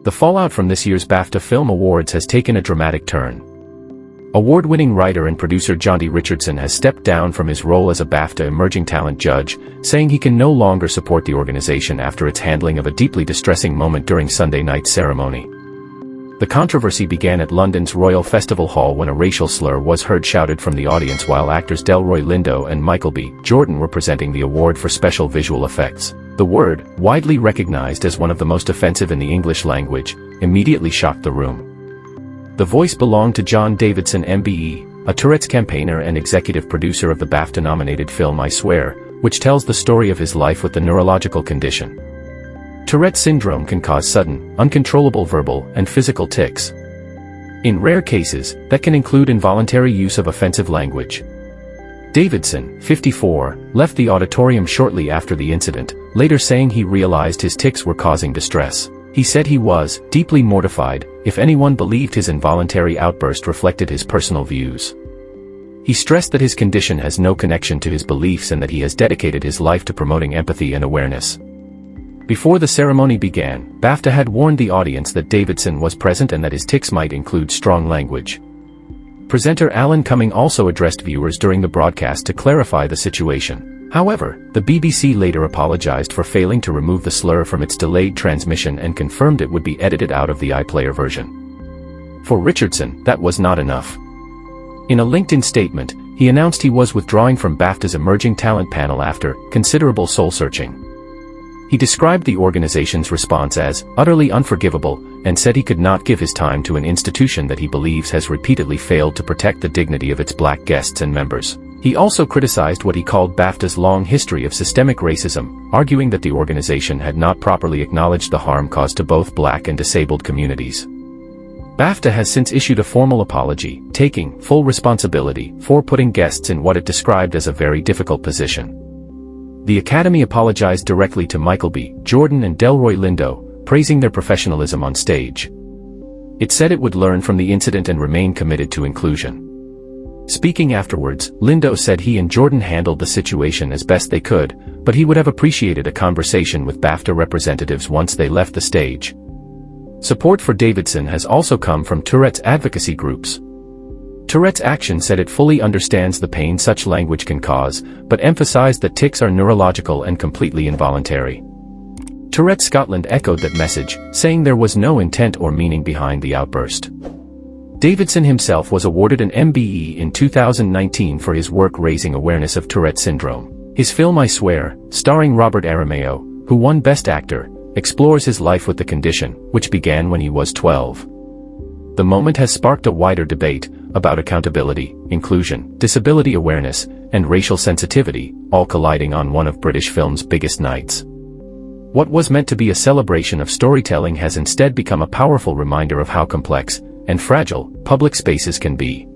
The fallout from this year's Bafta Film Awards has taken a dramatic turn. Award-winning writer and producer Jonty Richardson has stepped down from his role as a Bafta Emerging Talent Judge, saying he can no longer support the organization after its handling of a deeply distressing moment during Sunday night's ceremony. The controversy began at London's Royal Festival Hall when a racial slur was heard shouted from the audience while actors Delroy Lindo and Michael B. Jordan were presenting the award for special visual effects. The word, widely recognized as one of the most offensive in the English language, immediately shocked the room. The voice belonged to John Davidson MBE, a Tourette's campaigner and executive producer of the BAFTA-nominated film I Swear, which tells the story of his life with the neurological condition. Tourette syndrome can cause sudden, uncontrollable verbal and physical tics. In rare cases, that can include involuntary use of offensive language. Davidson, 54, left the auditorium shortly after the incident, later saying he realized his tics were causing distress. He said he was deeply mortified if anyone believed his involuntary outburst reflected his personal views. He stressed that his condition has no connection to his beliefs and that he has dedicated his life to promoting empathy and awareness. Before the ceremony began, Bafta had warned the audience that Davidson was present and that his tics might include strong language. Presenter Alan Cumming also addressed viewers during the broadcast to clarify the situation. However, the BBC later apologized for failing to remove the slur from its delayed transmission and confirmed it would be edited out of the iPlayer version. For Richardson, that was not enough. In a LinkedIn statement, he announced he was withdrawing from BAFTA's Emerging Talent panel after considerable soul-searching. He described the organization's response as utterly unforgivable and said he could not give his time to an institution that he believes has repeatedly failed to protect the dignity of its black guests and members. He also criticized what he called BAFTA's long history of systemic racism, arguing that the organization had not properly acknowledged the harm caused to both black and disabled communities. BAFTA has since issued a formal apology, taking full responsibility for putting guests in what it described as a very difficult position. The Academy apologized directly to Michael B. Jordan and Delroy Lindo, praising their professionalism on stage. It said it would learn from the incident and remain committed to inclusion. Speaking afterwards, Lindo said he and Jordan handled the situation as best they could, but he would have appreciated a conversation with BAFTA representatives once they left the stage. Support for Davidson has also come from Tourette's advocacy groups. Tourette's Action said it fully understands the pain such language can cause, but emphasized that tics are neurological and completely involuntary. Tourette Scotland echoed that message, saying there was no intent or meaning behind the outburst. Davidson himself was awarded an MBE in 2019 for his work raising awareness of Tourette syndrome. His film I Swear, starring Robert Aramayo, who won Best Actor, explores his life with the condition, which began when he was 12. The moment has sparked a wider debate about accountability, inclusion, disability awareness, and racial sensitivity, all colliding on one of British film's biggest nights. What was meant to be a celebration of storytelling has instead become a powerful reminder of how complex and fragile public spaces can be.